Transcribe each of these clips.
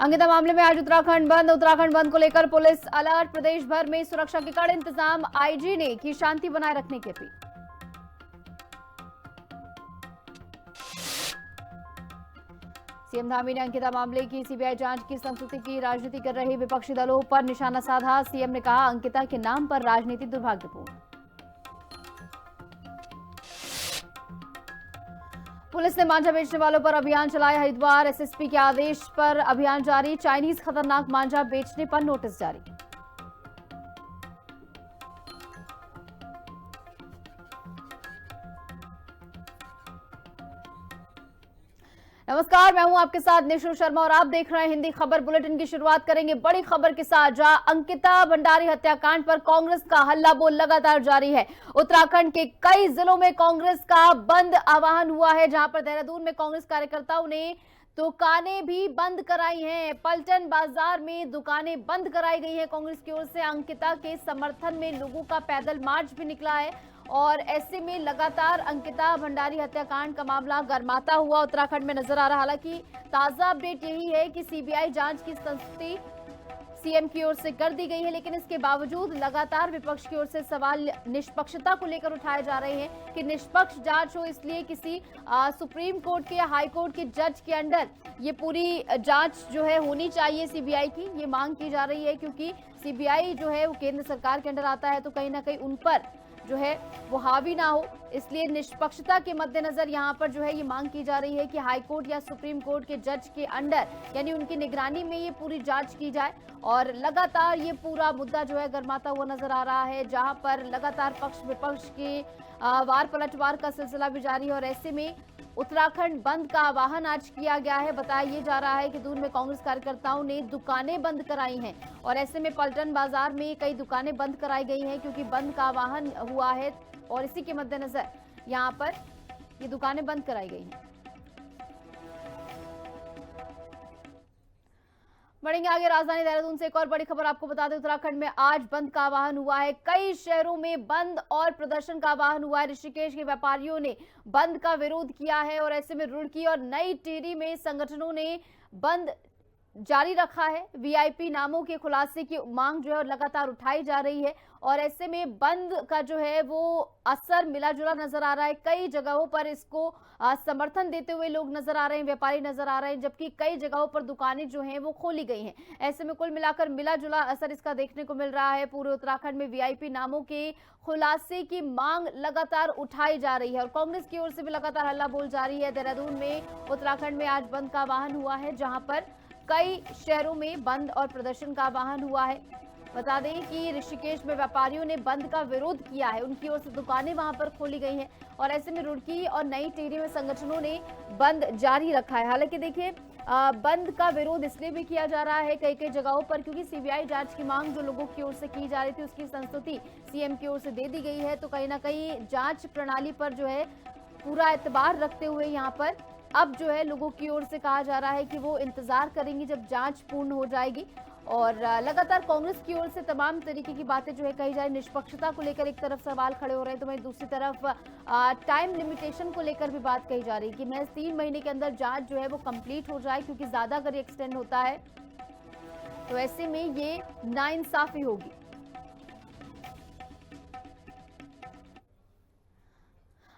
अंकिता मामले में आज उत्तराखंड बंद को लेकर पुलिस अलर्ट। प्रदेश भर में सुरक्षा के कड़े इंतजाम। आईजी ने की शांति बनाए रखने की अपील। सीएम धामी ने अंकिता मामले की सीबीआई जांच की संस्तुति की। राजनीति कर रहे विपक्षी दलों पर निशाना साधा। सीएम ने कहा, अंकिता के नाम पर राजनीति दुर्भाग्यपूर्ण। पुलिस ने मांझा बेचने वालों पर अभियान चलाया। हरिद्वार एसएसपी के आदेश पर अभियान जारी। चाइनीज खतरनाक मांझा बेचने पर नोटिस जारी। नमस्कार, मैं हूं आपके साथ निशु शर्मा और आप देख रहे हैं हिंदी खबर बुलेटिन। की शुरुआत करेंगे बड़ी खबर के साथ, जहां अंकिता भंडारी हत्याकांड पर कांग्रेस का हल्ला बोल लगातार जारी है। उत्तराखंड के कई जिलों में कांग्रेस का बंद आह्वान हुआ है, जहां पर देहरादून में कांग्रेस कार्यकर्ताओं ने दुकानें भी बंद कराई हैं। पलटन बाजार में दुकानें बंद कराई गई हैं कांग्रेस की ओर से। अंकिता के समर्थन में लोगों का पैदल मार्च भी निकला है और ऐसे में लगातार अंकिता भंडारी हत्याकांड का मामला गर्माता हुआ उत्तराखंड में नजर आ रहा। हालांकि ताजा अपडेट यही है कि सीबीआई जांच की संस्तुति सीएम की ओर से कर दी गई है, लेकिन इसके बावजूद लगातार विपक्ष की ओर से सवाल निष्पक्षता को लेकर उठाए जा रहे हैं कि निष्पक्ष जांच हो, इसलिए किसी सुप्रीम कोर्ट के या हाई कोर्ट के जज के अंडर ये पूरी जांच जो है होनी चाहिए सीबीआई की। ये मांग की जा रही है, क्योंकि सीबीआई जो है वो केंद्र सरकार के अंडर आता है, तो कहीं ना कहीं उन पर जो है वो हावी ना हो, इसलिए निष्पक्षता के मद्देनजर यहाँ पर जो है ये मांग की जा रही है कि हाई कोर्ट या सुप्रीम कोर्ट के जज के अंडर यानी उनकी निगरानी में ये पूरी जांच की जाए। और लगातार ये पूरा मुद्दा जो है गर्माता हुआ नजर आ रहा है, जहां पर लगातार पक्ष विपक्ष के वार पलटवार का सिलसिला भी जारी है। और ऐसे में उत्तराखंड बंद का आह्वान आज किया गया है। बताया ये जा रहा है कि दून में कांग्रेस कार्यकर्ताओं ने दुकानें बंद कराई हैं और ऐसे में पलटन बाजार में कई दुकानें बंद कराई गई हैं, क्योंकि बंद का आह्वान हुआ है और इसी के मद्देनजर यहाँ पर ये दुकानें बंद कराई गई हैं। बढ़ेंगे आगे राजधानी देहरादून से एक और बड़ी खबर आपको बता दें। उत्तराखंड में आज बंद का आह्वान हुआ है। कई शहरों में बंद और प्रदर्शन का आह्वान हुआ है। ऋषिकेश के व्यापारियों ने बंद का विरोध किया है और ऐसे में रुड़की और नई टिहरी में संगठनों ने बंद जारी रखा है। वीआईपी नामों के खुलासे की मांग जो है लगातार उठाई जा रही है और ऐसे में बंद का जो है वो असर मिला जुला नजर आ रहा है। कई जगहों पर इसको समर्थन देते हुए लोग नजर आ रहे हैं, व्यापारी नजर आ रहे हैं, जबकि कई जगहों पर दुकानें जो हैं वो खोली गई हैं। ऐसे में कुल मिलाकर मिला जुला असर इसका देखने को मिल रहा है। पूरे उत्तराखंड में वीआईपी नामों के खुलासे की मांग लगातार उठाई जा रही है और कांग्रेस की ओर से भी लगातार हल्ला बोल जारी है। देहरादून में उत्तराखंड में आज बंद का आह्वान हुआ है, जहां पर कई शहरों में बंद और प्रदर्शन का आह्वान हुआ है। बता दें कि ऋषिकेश में व्यापारियों ने बंद का विरोध किया है, उनकी ओर से दुकानें वहां पर खोली गई हैं और ऐसे में रुड़की और नई टिहरी में संगठनों ने बंद जारी रखा है। हालांकि देखिए बंद का विरोध इसलिए भी किया जा रहा है कई कई जगहों पर, क्योंकि सीबीआई जांच की मांग जो लोगों की ओर से की जा रही थी उसकी संस्तुति सीएम की ओर से दे दी गई है। तो कहीं ना कहीं जांच प्रणाली पर जो है पूरा एतबार रखते हुए यहाँ पर अब जो है लोगों की ओर से कहा जा रहा है कि वो इंतजार करेंगे जब जांच पूर्ण हो जाएगी। और लगातार कांग्रेस की ओर से तमाम तरीके की बातें जो है कही जा रही। निष्पक्षता को लेकर एक तरफ सवाल खड़े हो रहे हैं, तो वहीं दूसरी तरफ टाइम लिमिटेशन को लेकर भी बात कही जा रही है कि महज 3 महीने के अंदर जांच जो है वो कंप्लीट हो जाए, क्योंकि ज्यादा अगर एक्सटेंड होता है तो ऐसे में ये नाइंसाफी होगी।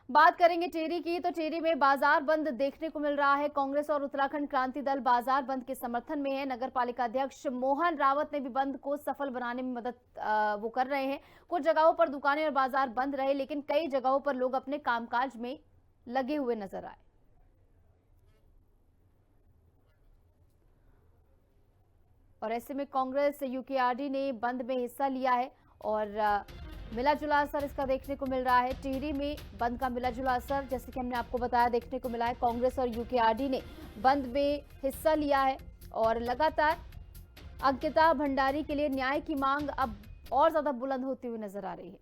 बात करेंगे टिहरी की, तो टिहरी में बाजार बंद देखने को मिल रहा है। कांग्रेस और उत्तराखंड क्रांति दल बाजार बंद के समर्थन में है। नगर पालिका अध्यक्ष मोहन रावत ने भी बंद को सफल बनाने में मदद वो कर रहे हैं। कुछ जगहों पर दुकानें और बाजार बंद रहे, लेकिन कई जगहों पर लोग अपने कामकाज में लगे हुए नजर आए। और ऐसे में कांग्रेस यूकेआरडी ने बंद में हिस्सा लिया है और मिला जुला असर इसका देखने को मिल रहा है। टिहरी में बंद का मिला जुला असर जैसे कि हमने आपको बताया देखने को मिला है। कांग्रेस और यूकेआरडी ने बंद में हिस्सा लिया है और लगातार अंकिता भंडारी के लिए न्याय की मांग अब और ज्यादा बुलंद होती हुई नजर आ रही है।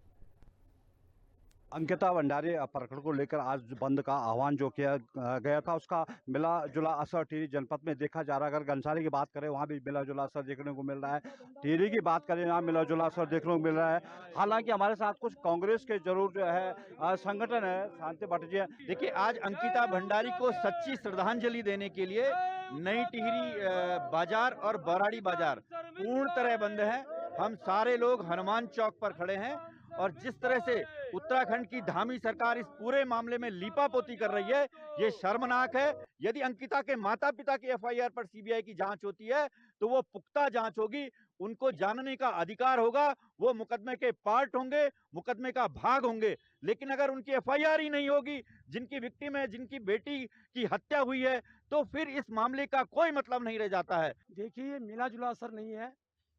अंकिता भंडारी प्रकरण को लेकर आज बंद का आह्वान जो किया गया था, उसका मिला जुला असर टिहरी जनपद में देखा जा रहा है। अगर घनसाली की बात करें, वहाँ भी मिला जुला असर देखने को मिल रहा है। टिहरी की बात करें, यहाँ मिला जुला असर देखने को मिल रहा है। हालांकि हमारे साथ कुछ कांग्रेस के जरूर जो है संगठन है। शांति भट्ट जी, देखिए, आज अंकिता भंडारी को सच्ची श्रद्धांजलि देने के लिए नई टिहरी बाजार और बराड़ी बाजार पूर्ण तरह बंद है। हम सारे लोग हनुमान चौक पर खड़े हैं और जिस तरह से उत्तराखंड की धामी सरकार इस पूरे मामले में लीपापोती कर रही है, ये शर्मनाक है। यदि अंकिता के माता पिता की एफआईआर पर सीबीआई की जांच होती है तो वो पुख्ता जांच होगी, उनको जानने का अधिकार होगा, वो मुकदमे के पार्ट होंगे, मुकदमे का भाग होंगे। लेकिन अगर उनकी एफआईआर ही नहीं होगी, जिनकी विक्टिम है, जिनकी बेटी की हत्या हुई है, तो फिर इस मामले का कोई मतलब नहीं रह जाता है। देखिए, ये मिला जुला असर नहीं है,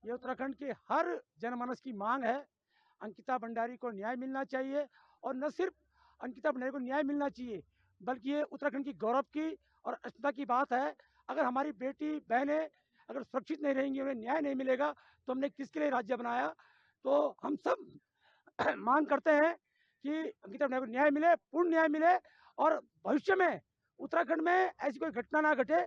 ये उत्तराखंड के हर जनमानस की मांग है। अंकिता भंडारी को न्याय मिलना चाहिए और न सिर्फ अंकिता भंडारी को न्याय मिलना चाहिए, बल्कि ये उत्तराखंड की गौरव की और अस्मिता की बात है। अगर हमारी बेटी बहनें अगर सुरक्षित नहीं रहेंगी, उन्हें न्याय नहीं मिलेगा, तो हमने किसके लिए राज्य बनाया। तो हम सब मांग करते हैं कि अंकिता भंडारी को न्याय मिले, पूर्ण न्याय मिले और भविष्य में उत्तराखंड में ऐसी कोई घटना ना घटे,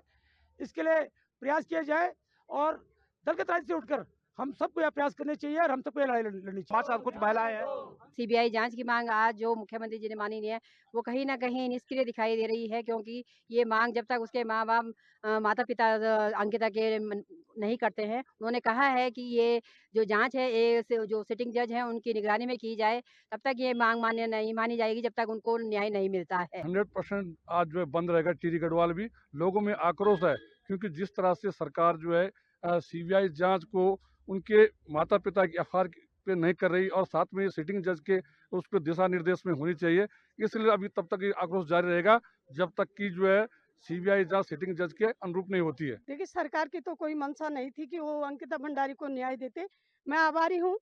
इसके लिए प्रयास किया जाए। और दल के तराजू से उठकर हम सबको यह प्रयास करने चाहिए और हम सबको यह लड़ाई लड़नी चाहिए। हमारे साथ कुछ महिलाएं हैं। सीबीआई जांच की मांग आज जो मुख्यमंत्री जी ने मानी नहीं है, वो कहीं ना कहीं निष्क्रिय दिखाई दे रही है, क्योंकि ये मांग जब तक उसके माँ बाप माता पिता अंकिता के नहीं करते हैं। उन्होंने कहा है कि ये जो जांच है, ये जो सिटिंग जज हैं उनकी निगरानी में की जाए, तब तक ये मांग मान्य नहीं मानी जाएगी जब तक उनको न्याय नहीं मिलता है। 100% आज जो है बंद रहेगा टिहरी गढ़वाल भी। लोगों में आक्रोश है, क्योंकि जिस तरह से सरकार जो है सीबीआई जांच को उनके माता पिता की एफआईआर पे नहीं कर रही और साथ में सिटिंग जज के उस पर दिशा निर्देश में होनी चाहिए। इसलिए अभी तब तक ये आक्रोश जारी रहेगा जब तक कि जो है सीबीआई जांच सिटिंग जज के अनुरूप नहीं होती है। देखिए, सरकार की तो कोई मंशा नहीं थी कि वो अंकिता भंडारी को न्याय देते। मैं आभारी हूँ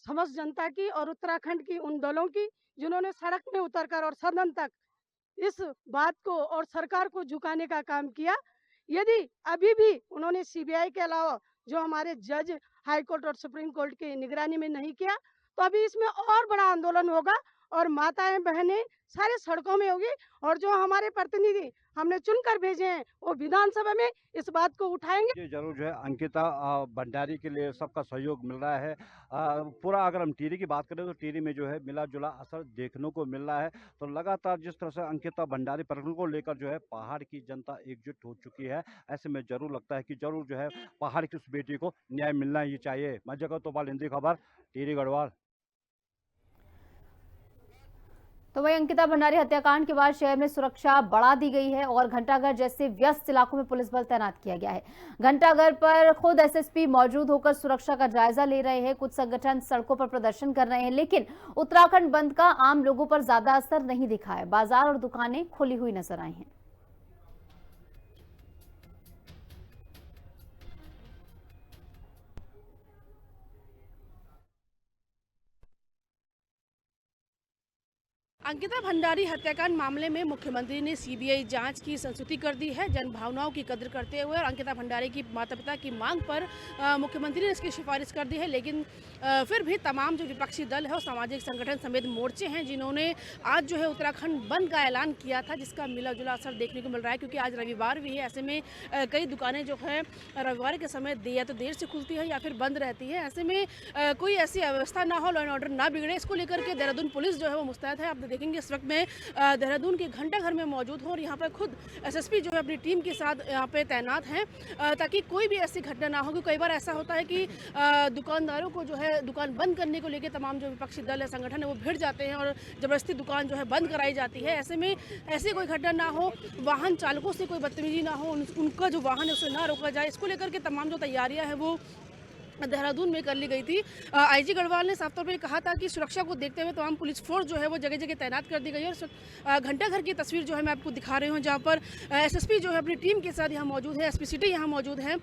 समस्त जनता की और उत्तराखंड की उन दलों की, जिन्होंने सड़क में उतरकर और सदन तक इस बात को और सरकार को झुकाने का काम किया। यदि अभी भी उन्होंने सीबीआई के अलावा जो हमारे जज हाई कोर्ट और सुप्रीम कोर्ट की निगरानी में नहीं किया, तो अभी इसमें और बड़ा आंदोलन होगा और माताएं बहनें सारे सड़कों में होगी। और जो हमारे प्रतिनिधि हमने चुनकर भेजे हैं, वो विधानसभा में इस बात को उठाएंगे। ये जरूर जो है अंकिता भंडारी के लिए सबका सहयोग मिल रहा है। पूरा अगर हम टिहरी की बात करें तो टिहरी में जो है मिला जुला असर देखने को मिल रहा है। तो लगातार जिस तरह से अंकिता भंडारी प्रकरण को लेकर जो है पहाड़ की जनता एकजुट हो चुकी है, ऐसे में जरूर लगता है कि जरूर जो है पहाड़ की उस बेटी को न्याय मिलना ही चाहिए। मैं जगह तो हिंदी खबर, टिहरी गढ़वाल। तो वही अंकिता भंडारी हत्याकांड के बाद शहर में सुरक्षा बढ़ा दी गई है और घंटाघर जैसे व्यस्त इलाकों में पुलिस बल तैनात किया गया है। घंटाघर पर खुद एसएसपी मौजूद होकर सुरक्षा का जायजा ले रहे हैं। कुछ संगठन सड़कों पर प्रदर्शन कर रहे हैं, लेकिन उत्तराखंड बंद का आम लोगों पर ज्यादा असर नहीं दिखा है। बाजार और दुकानें खुली हुई नजर आई हैं। अंकिता भंडारी हत्याकांड मामले में मुख्यमंत्री ने सीबीआई जांच की संस्तुति कर दी है। जन भावनाओं की कद्र करते हुए और अंकिता भंडारी की माता पिता की मांग पर मुख्यमंत्री ने इसकी सिफारिश कर दी है। लेकिन फिर भी तमाम जो विपक्षी दल है और सामाजिक संगठन समेत मोर्चे हैं, जिन्होंने आज जो है उत्तराखंड बंद का ऐलान किया था, जिसका मिला जुला असर देखने को मिल रहा है। क्योंकि आज रविवार भी है, ऐसे में कई दुकानें जो है रविवार के समय या तो देर से खुलती है या फिर बंद रहती है। ऐसे में कोई ऐसी अव्यवस्था ना हो, लॉ एंड ऑर्डर ना बिगड़े, इसको लेकर के देहरादून पुलिस जो है वो मुस्तैद है। आप देखेंगे इस वक्त में देहरादून के घंटाघर में मौजूद हूँ और यहाँ पर खुद एसएसपी जो है अपनी टीम के साथ यहाँ पे तैनात हैं, ताकि कोई भी ऐसी घटना ना हो। क्योंकि कई बार ऐसा होता है कि दुकानदारों को जो है दुकान बंद करने को लेकर तमाम जो विपक्षी दल है, संगठन है, वो भिड़ जाते हैं और जबरदस्ती दुकान जो है बंद कराई जाती है। ऐसे में ऐसी कोई घटना ना हो, वाहन चालकों से कोई बदतमीजी ना हो, उनका जो वाहन है उसे ना रोका जाए, इसको लेकर के तमाम जो तैयारियां हैं वो देहरादून में कर ली गई थी। आईजी गढ़वाल ने साफ तौर पे कहा था कि सुरक्षा को देखते हुए तमाम पुलिस फोर्स जो है वो जगह जगह तैनात कर दी गई है। और घंटाघर की तस्वीर जो है मैं आपको दिखा रही हूँ, जहाँ पर एसएसपी जो है अपनी टीम के साथ यहाँ मौजूद है, एसपी सिटी यहाँ मौजूद है।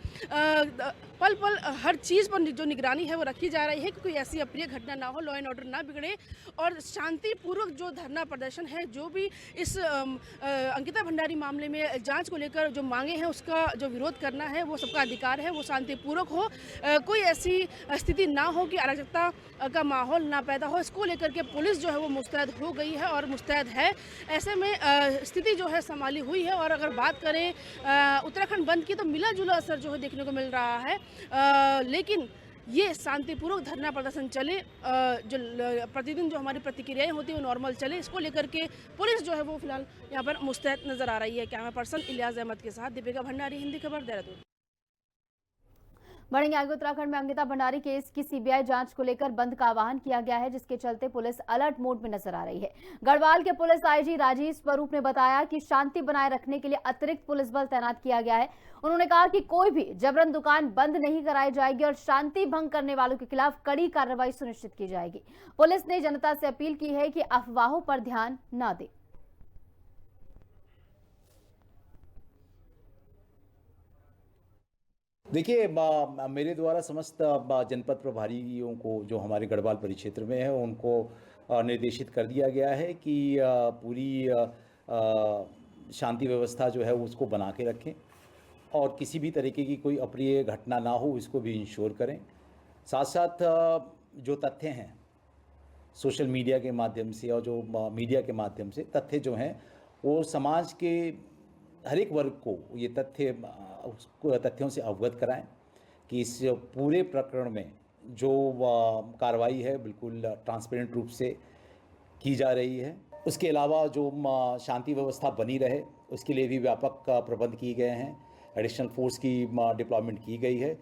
पल पल हर चीज़ पर जो निगरानी है वो रखी जा रही है कि कोई ऐसी अप्रिय घटना ना हो, लॉ एंड ऑर्डर ना बिगड़े और शांतिपूर्वक जो धरना प्रदर्शन है, जो भी इस अंकिता भंडारी मामले में जाँच को लेकर जो मांगे हैं उसका जो विरोध करना है, वो सबका अधिकार है, वो शांतिपूर्वक हो। कोई ऐसी स्थिति ना हो कि अराजकता का माहौल ना पैदा हो, इसको लेकर के पुलिस जो है वो मुस्तैद हो गई है और मुस्तैद है। ऐसे में स्थिति जो है संभाली हुई है। और अगर बात करें उत्तराखंड बंद की, तो मिला जुला असर जो है देखने को मिल रहा है। लेकिन ये शांतिपूर्वक धरना प्रदर्शन चले, जो प्रतिदिन जो हमारी प्रतिक्रियाएं होती है वो नॉर्मल चले, इसको लेकर के पुलिस जो है वो फिलहाल यहाँ पर मुस्तैद नजर आ रही है। कैमरा पर्सन इलियास अहमद के साथ दीपिका भंडारी, हिंदी खबर, देहरादून। बढ़ेंगे आगे। उत्तराखंड में अंकिता भंडारी केस की सीबीआई जांच को लेकर बंद का आह्वान किया गया है, जिसके चलते पुलिस अलर्ट मोड में नजर आ रही है। गढ़वाल के पुलिस आईजी राजीव स्वरूप ने बताया कि शांति बनाए रखने के लिए अतिरिक्त पुलिस बल तैनात किया गया है। उन्होंने कहा कि कोई भी जबरन दुकान बंद नहीं कराई जाएगी और शांति भंग करने वालों के खिलाफ कड़ी कार्रवाई सुनिश्चित की जाएगी। पुलिस ने जनता से अपील की है कि अफवाहों पर ध्यान न दे। देखिए, मेरे द्वारा समस्त जनपद प्रभारियों को जो हमारे गढ़वाल परिक्षेत्र में है उनको निर्देशित कर दिया गया है कि पूरी शांति व्यवस्था जो है उसको बना के रखें और किसी भी तरीके की कोई अप्रिय घटना ना हो इसको भी इंश्योर करें। साथ साथ जो तथ्य हैं सोशल मीडिया के माध्यम से और जो मीडिया के माध्यम से तथ्य जो हैं वो समाज के हर एक वर्ग को ये तथ्यों से अवगत कराएं कि इस पूरे प्रकरण में जो कार्रवाई है बिल्कुल ट्रांसपेरेंट रूप से की जा रही है। उसके अलावा जो शांति व्यवस्था बनी रहे उसके लिए भी व्यापक प्रबंध किए गए हैं, एडिशनल फोर्स की डिप्लॉयमेंट की गई है।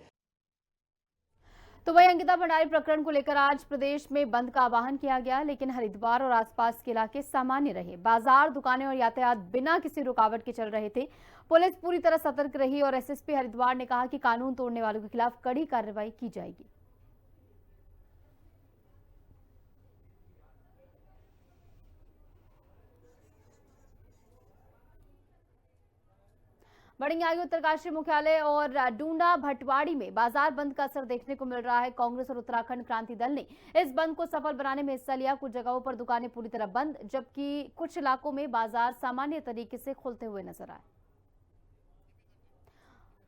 तो वही अंकिता भंडारी प्रकरण को लेकर आज प्रदेश में बंद का आह्वान किया गया, लेकिन हरिद्वार और आसपास के इलाके सामान्य रहे। बाजार, दुकानें और यातायात बिना किसी रुकावट के चल रहे थे। पुलिस पूरी तरह सतर्क रही और एसएसपी हरिद्वार ने कहा कि कानून तोड़ने वालों के खिलाफ कड़ी कार्रवाई की जाएगी। बढ़ेंगे आगे। उत्तरकाशी मुख्यालय और डूंडा भटवाड़ी में बाजार बंद का असर देखने को मिल रहा है। कांग्रेस और उत्तराखंड क्रांति दल ने इस बंद को सफल बनाने में हिस्सा लिया। कुछ जगहों पर दुकानें पूरी तरह बंद, जबकि कुछ इलाकों में बाजार सामान्य तरीके से खुलते हुए नजर आए।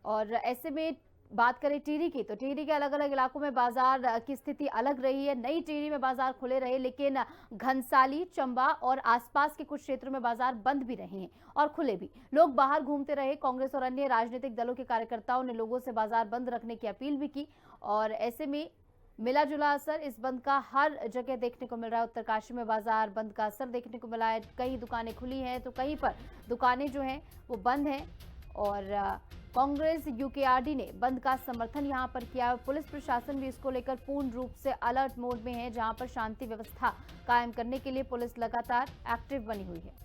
और ऐसे में बात करें टिहरी की, तो टिहरी के अलग अलग इलाकों में बाजार की स्थिति अलग रही है। नई टिहरी में बाजार खुले रहे, लेकिन घनसाली, चंबा और आसपास के कुछ क्षेत्रों में बाजार बंद भी रहे हैं और खुले भी। लोग बाहर घूमते रहे। कांग्रेस और अन्य राजनीतिक दलों के कार्यकर्ताओं ने लोगों से बाजार बंद रखने की अपील भी की और ऐसे में मिला जुला असर इस बंद का हर जगह देखने को मिल रहा है। उत्तरकाशी में बाजार बंद का असर देखने को मिला है। कई दुकानें खुली हैं तो कहीं पर दुकानें जो हैं वो बंद हैं और कांग्रेस यूकेआरडी ने बंद का समर्थन यहां पर किया। पुलिस प्रशासन भी इसको लेकर पूर्ण रूप से अलर्ट मोड में है, जहां पर शांति व्यवस्था कायम करने के लिए पुलिस लगातार एक्टिव बनी हुई है।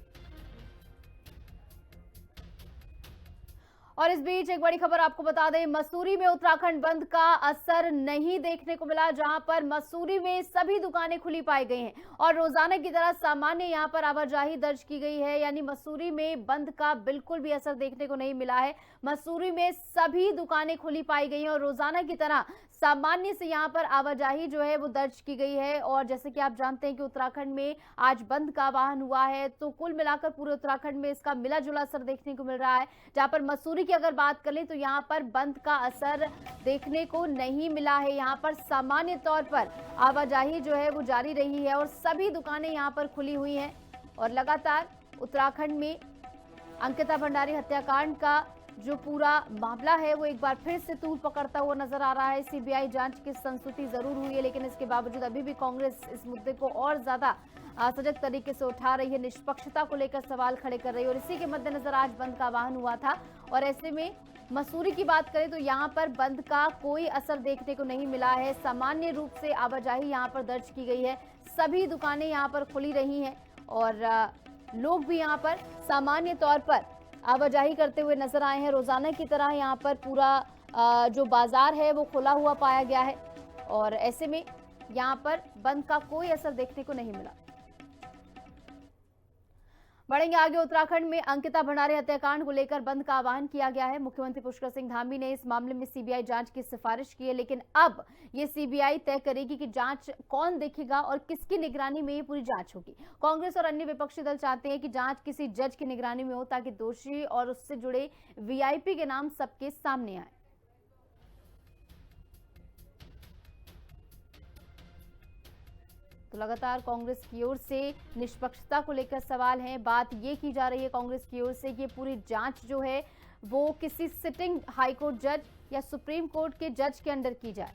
और इस बीच एक बड़ी खबर आपको बता दें, मसूरी में उत्तराखंड बंद का असर नहीं देखने को मिला, जहां पर मसूरी में सभी दुकानें खुली पाई गई हैं और रोजाना की तरह सामान्य यहां पर आवाजाही दर्ज की गई है। यानी मसूरी में बंद का बिल्कुल भी असर देखने को नहीं मिला है। मसूरी में सभी दुकानें खुली पाई गई हैं और रोजाना की तरह सामान्य से यहां पर आवाजाही जो है वो दर्ज की गई है। और जैसे कि आप जानते हैं कि उत्तराखंड में आज बंद का आह्वान हुआ है, तो कुल मिलाकर पूरे उत्तराखंड में इसका मिला जुला असर देखने को मिल रहा है। जहां पर मसूरी की अगर बात करें तो यहां पर बंद का असर देखने को नहीं मिला है। यहां पर सामान्य तौर पर आवाजाही जो है वो जारी रही है और सभी दुकानें यहां पर खुली हुई हैं। और लगातार उत्तराखंड में अंकिता भंडारी हत्याकांड का जो पूरा मामला है वो एक बार फिर से तूल पकड़ता हुआ नजर आ रहा है। सीबीआई जांच की संस्तुति जरूर हुई है, लेकिन इसके बावजूद अभी भी कांग्रेस इस मुद्दे को और ज्यादा सजग तरीके से उठा रही है, निष्पक्षता को लेकर सवाल खड़े कर रही है और इसी के मद्देनजर आज बंद का आह्वान हुआ था। और ऐसे में मसूरी की बात करें तो यहाँ पर बंद का कोई असर देखने को नहीं मिला है। सामान्य रूप से आवाजाही यहाँ पर दर्ज की गई है, सभी दुकानें यहाँ पर खुली रही हैं और लोग भी यहाँ पर सामान्य तौर पर आवाजाही करते हुए नजर आए हैं। रोजाना की तरह यहाँ पर पूरा जो बाजार है वो खुला हुआ पाया गया है और ऐसे में यहाँ पर बंद का कोई असर देखने को नहीं मिला। बढ़ेंगे आगे। उत्तराखंड में अंकिता भंडारी हत्याकांड को लेकर बंद का आह्वान किया गया है। मुख्यमंत्री पुष्कर सिंह धामी ने इस मामले में सीबीआई जांच की सिफारिश की है, लेकिन अब ये सीबीआई तय करेगी कि जांच कौन देखेगा और किसकी निगरानी में ये पूरी जांच होगी। कांग्रेस और अन्य विपक्षी दल चाहते हैं कि जांच किसी जज की निगरानी में हो ताकि दोषी और उससे जुड़े वीआईपी के नाम सबके सामने आए। तो लगातार कांग्रेस की ओर से निष्पक्षता को लेकर सवाल हैं। बात ये की जा रही है कांग्रेस की ओर से कि ये पूरी जांच जो है वो किसी सिटिंग हाईकोर्ट जज या सुप्रीम कोर्ट के जज के अंडर की जाए।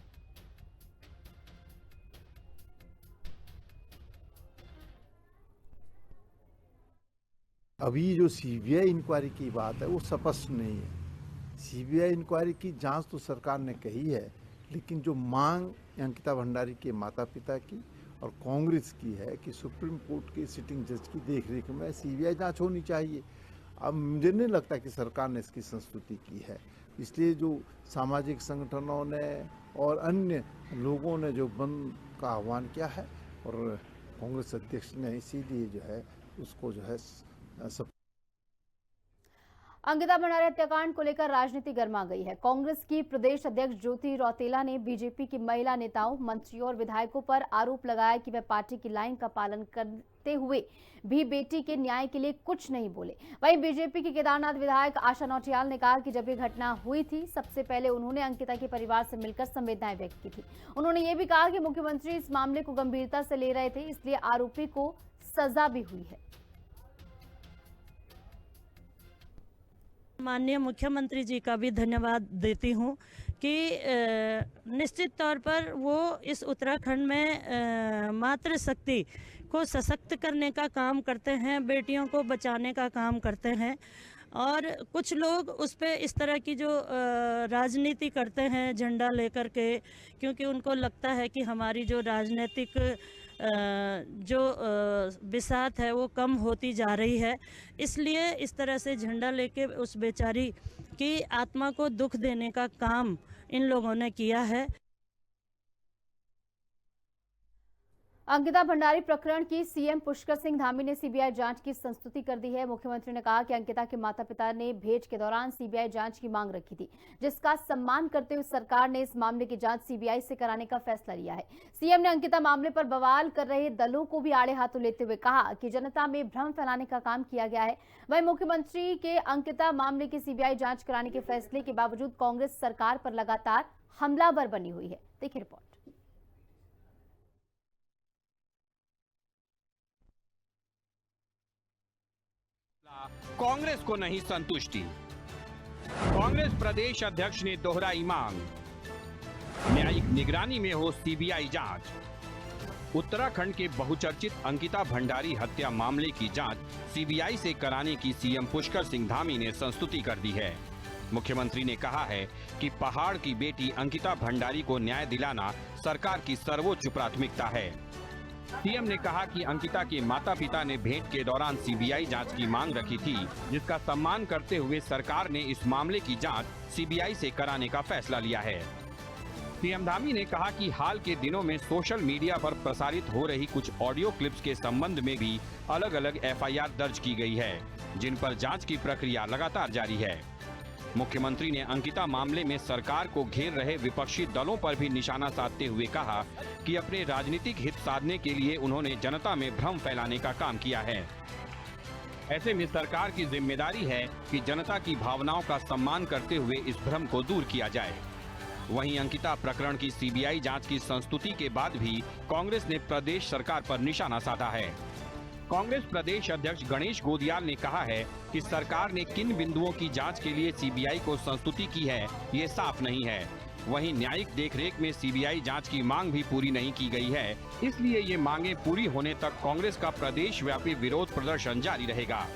अभी जो सीबीआई इंक्वायरी की बात है वो स्पष्ट नहीं है। सीबीआई इंक्वायरी की जांच तो सरकार ने कही है, लेकिन जो मांग अंकिता भंडारी के माता पिता की और कांग्रेस की है कि सुप्रीम कोर्ट के सिटिंग जज की देखरेख में सीबीआई जांच होनी चाहिए। अब मुझे नहीं लगता कि सरकार ने इसकी संस्तुति की है, इसलिए जो सामाजिक संगठनों ने और अन्य लोगों ने जो बंद का आह्वान किया है और कांग्रेस अध्यक्ष ने इसीलिए जो है उसको जो है अंकिता भंडारी हत्याकांड को लेकर राजनीति गर्मा गई है। कांग्रेस की प्रदेश अध्यक्ष ज्योति रौतेला ने बीजेपी की महिला नेताओं, मंत्रियों और विधायकों पर आरोप लगाया कि वे पार्टी की लाइन का पालन करते हुए भी बेटी के न्याय के लिए कुछ नहीं बोले। वहीं बीजेपी की केदारनाथ विधायक आशा नौटियाल ने कहा कि जब ये घटना हुई थी सबसे पहले उन्होंने अंकिता के परिवार से मिलकर संवेदनाएं व्यक्त की थी। उन्होंने ये भी कहा कि मुख्यमंत्री इस मामले को गंभीरता से ले रहे थे, इसलिए आरोपी को सजा भी हुई है। माननीय मुख्यमंत्री जी का भी धन्यवाद देती हूँ कि निश्चित तौर पर वो इस उत्तराखंड में मातृशक्ति को सशक्त करने का काम करते हैं, बेटियों को बचाने का काम करते हैं। और कुछ लोग उस पे इस तरह की जो राजनीति करते हैं झंडा लेकर के, क्योंकि उनको लगता है कि हमारी जो राजनीतिक जो बिसात है वो कम होती जा रही है, इसलिए इस तरह से झंडा लेके उस बेचारी की आत्मा को दुख देने का काम इन लोगों ने किया है। अंकिता भंडारी प्रकरण की सीएम पुष्कर सिंह धामी ने सीबीआई जांच की संस्तुति कर दी है। मुख्यमंत्री ने कहा कि अंकिता के माता-पिता ने भेंट के दौरान सीबीआई जांच की मांग रखी थी, जिसका सम्मान करते हुए सरकार ने इस मामले की जांच सीबीआई से कराने का फैसला लिया है। सीएम ने अंकिता मामले पर बवाल कर रहे दलों को भी आड़े हाथों लेते हुए कहा कि जनता में भ्रम फैलाने का काम किया गया है। वहीं मुख्यमंत्री के अंकिता मामले की सीबीआई जांच कराने के फैसले के बावजूद कांग्रेस सरकार पर लगातार हमलावर बनी हुई है। देखिए रिपोर्ट। कांग्रेस को नहीं संतुष्टि। कांग्रेस प्रदेश अध्यक्ष ने दोहराई मांग, न्यायिक निगरानी में हो सीबीआई जांच। उत्तराखंड के बहुचर्चित अंकिता भंडारी हत्या मामले की जांच सीबीआई से कराने की सीएम पुष्कर सिंह धामी ने संस्तुति कर दी है। मुख्यमंत्री ने कहा है कि पहाड़ की बेटी अंकिता भंडारी को न्याय दिलाना सरकार की सर्वोच्च प्राथमिकता है। सीएम ने कहा कि अंकिता के माता पिता ने भेंट के दौरान सीबीआई जांच की मांग रखी थी, जिसका सम्मान करते हुए सरकार ने इस मामले की जांच सीबीआई से कराने का फैसला लिया है। सीएम धामी ने कहा कि हाल के दिनों में सोशल मीडिया पर प्रसारित हो रही कुछ ऑडियो क्लिप्स के संबंध में भी अलग अलग एफआईआर दर्ज की गई है, जिन पर जांच की प्रक्रिया लगातार जारी है। मुख्यमंत्री ने अंकिता मामले में सरकार को घेर रहे विपक्षी दलों पर भी निशाना साधते हुए कहा कि अपने राजनीतिक हित साधने के लिए उन्होंने जनता में भ्रम फैलाने का काम किया है। ऐसे में सरकार की जिम्मेदारी है कि जनता की भावनाओं का सम्मान करते हुए इस भ्रम को दूर किया जाए। वहीं अंकिता प्रकरण की सीबीआई जांच की संस्तुति के बाद भी कांग्रेस ने प्रदेश सरकार पर निशाना साधा है। कांग्रेस प्रदेश अध्यक्ष गणेश गोदियाल ने कहा है कि सरकार ने किन बिंदुओं की जांच के लिए सीबीआई को संस्तुति की है, ये साफ नहीं है। वहीं न्यायिक देखरेख में सीबीआई जांच की मांग भी पूरी नहीं की गई है, इसलिए ये मांगे पूरी होने तक कांग्रेस का प्रदेश व्यापी विरोध प्रदर्शन जारी रहेगा।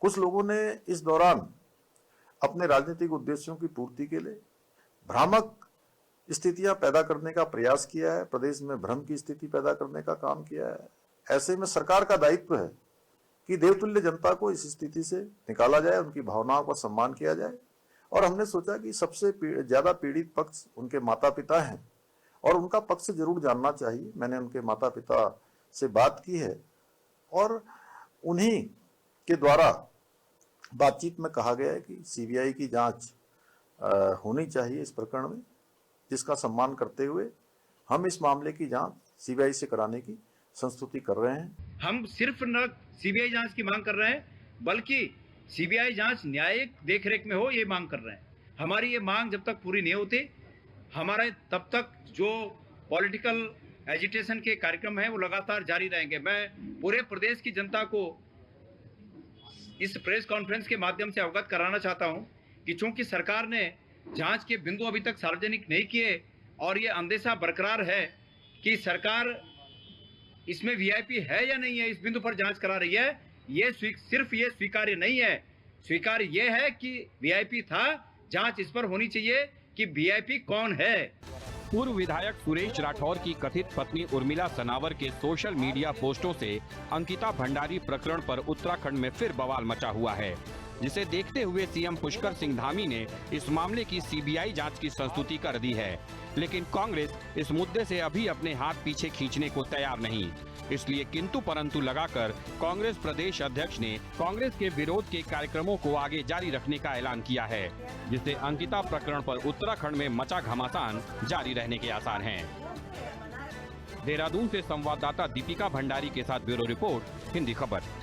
कुछ लोगों ने इस दौरान अपने राजनीतिक उद्देश्यों की पूर्ति के लिए भ्रामक स्थितियां पैदा करने का प्रयास किया है, प्रदेश में भ्रम की स्थिति पैदा करने का काम किया है। ऐसे में सरकार का दायित्व है कि देवतुल्य जनता को इस स्थिति से निकाला जाए, उनकी भावनाओं का सम्मान किया जाए। और हमने सोचा कि सबसे ज्यादा पीड़ित पक्ष उनके माता पिता हैं और उनका पक्ष जरूर जानना चाहिए। मैंने उनके माता पिता से बात की है और उन्हीं के द्वारा बातचीत में कहा गया है कि सीबीआई की जांच होनी चाहिए इस प्रकरण में, जिसका सम्मान करते हुए हम इस मामले की जांच सीबीआई से कराने की संस्तुति कर रहे हैं। हम सिर्फ न सीबीआई जांच की मांग कर रहे हैं, बल्कि सीबीआई जांच न्यायिक देखरेख में हो, ये मांग कर रहे हैं। हमारी ये मांग जब तक पूरी नहीं होती, हमारे तब तक जो पॉलिटिकल एजिटेशन के कार्यक्रम हैं वो लगातार जारी रहेंगे। मैं पूरे प्रदेश की जनता को इस प्रेस कॉन्फ्रेंस के माध्यम से अवगत कराना चाहता हूं कि चूंकि सरकार ने जांच के बिंदु अभी तक सार्वजनिक नहीं किए और ये अंदेशा बरकरार है कि सरकार इसमें वीआईपी है या नहीं है, इस बिंदु पर जांच करा रही है, ये सिर्फ ये स्वीकार्य नहीं है। स्वीकार्य ये है कि वीआईपी था, जांच इस पर होनी चाहिए कि वीआईपी कौन है। पूर्व विधायक सुरेश राठौर की कथित पत्नी उर्मिला सनावर के सोशल मीडिया पोस्टों से अंकिता भंडारी प्रकरण पर उत्तराखंड में फिर बवाल मचा हुआ है, जिसे देखते हुए सीएम पुष्कर सिंह धामी ने इस मामले की सीबीआई जांच की संस्तुति कर दी है। लेकिन कांग्रेस इस मुद्दे से अभी अपने हाथ पीछे खींचने को तैयार नहीं, इसलिए किंतु परंतु लगाकर कांग्रेस प्रदेश अध्यक्ष ने कांग्रेस के विरोध के कार्यक्रमों को आगे जारी रखने का ऐलान किया है, जिससे अंकिता प्रकरण पर उत्तराखंड में मचा घमासान जारी रहने के आसार हैं। देहरादून से संवाददाता दीपिका भंडारी के साथ ब्यूरो रिपोर्ट, हिंदी खबर।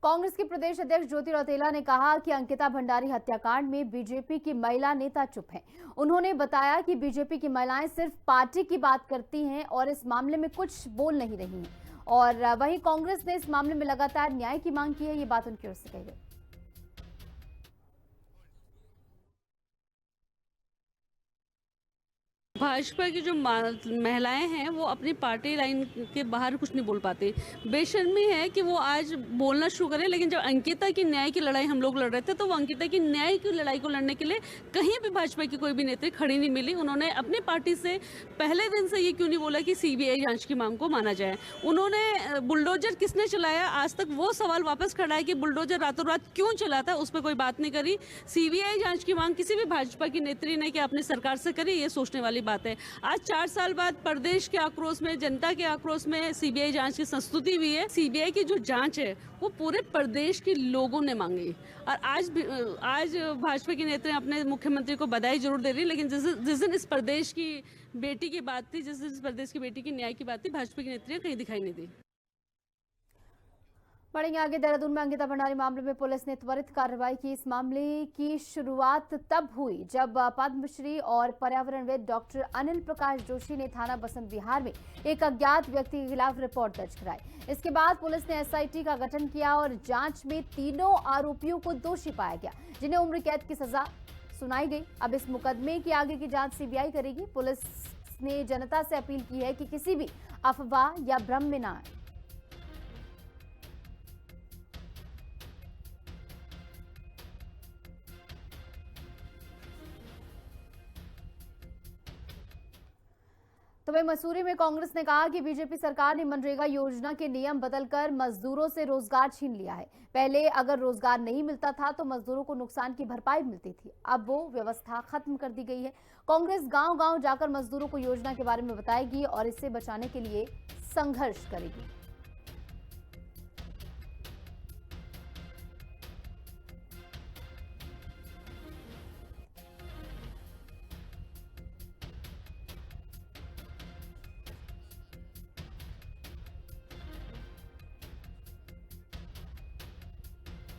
कांग्रेस के प्रदेश अध्यक्ष ज्योति रौतेला ने कहा कि अंकिता भंडारी हत्याकांड में बीजेपी की महिला नेता चुप हैं। उन्होंने बताया कि बीजेपी की महिलाएं सिर्फ पार्टी की बात करती हैं और इस मामले में कुछ बोल नहीं रही हैं। और वहीं कांग्रेस ने इस मामले में लगातार न्याय की मांग की है, ये बात उनकी ओर से कही गई। भाजपा की जो महिलाएं हैं वो अपनी पार्टी लाइन के बाहर कुछ नहीं बोल पाते। बेशर्मी है कि वो आज बोलना शुरू करें, लेकिन जब अंकिता की न्याय की लड़ाई हम लोग लड़ रहे थे तो वो अंकिता की न्याय की लड़ाई को लड़ने के लिए कहीं भी भाजपा की कोई भी नेत्री खड़ी नहीं मिली। उन्होंने अपनी पार्टी से पहले दिन से ये क्यों नहीं बोला कि सीबीआई जांच की मांग को माना जाए। उन्होंने बुलडोजर किसने चलाया, आज तक वो सवाल वापस खड़ा है कि बुलडोजर रातों रात क्यों चला था, उस पर कोई बात नहीं करी। सीबीआई जांच की मांग किसी भी भाजपा की नेत्री ने कि अपनी सरकार से करी, ये सोचने वाली बात है। आज 4 साल बाद प्रदेश के आक्रोश में, जनता के आक्रोश में सीबीआई जांच की संस्तुति हुई है। सीबीआई की जो जांच है वो पूरे प्रदेश के लोगों ने मांगी और आज भाजपा की नेत्री अपने मुख्यमंत्री को बधाई जरूर दे रही, लेकिन जिस दिन इस प्रदेश की बेटी की बात थी, जिस दिन इस प्रदेश की बेटी की न्याय की बात थी, भाजपा की नेत्रियां कहीं दिखाई नहीं दी। बढ़ेंगे आगे। देहरादून में अंकिता भंडारी मामले में पुलिस ने त्वरित कार्रवाई की। इस मामले की शुरुआत तब हुई जब पद्मश्री और पर्यावरणविद डॉक्टर अनिल प्रकाश जोशी ने थाना बसंत विहार में एक अज्ञात व्यक्ति के खिलाफ रिपोर्ट दर्ज कराई। इसके बाद पुलिस ने एसआईटी का गठन किया और जांच में तीनों आरोपियों को दोषी पाया गया, जिन्हें उम्र कैद की सजा सुनाई गई। अब इस मुकदमे की आगे की जांच सीबीआई करेगी। पुलिस ने जनता से अपील की है कि किसी भी अफवाह या भ्रम में न आए। तो वहीं मसूरी में कांग्रेस ने कहा कि बीजेपी सरकार ने मनरेगा योजना के नियम बदलकर मजदूरों से रोजगार छीन लिया है। पहले अगर रोजगार नहीं मिलता था तो मजदूरों को नुकसान की भरपाई मिलती थी, अब वो व्यवस्था खत्म कर दी गई है। कांग्रेस गांव-गांव जाकर मजदूरों को योजना के बारे में बताएगी और इससे बचाने के लिए संघर्ष करेगी।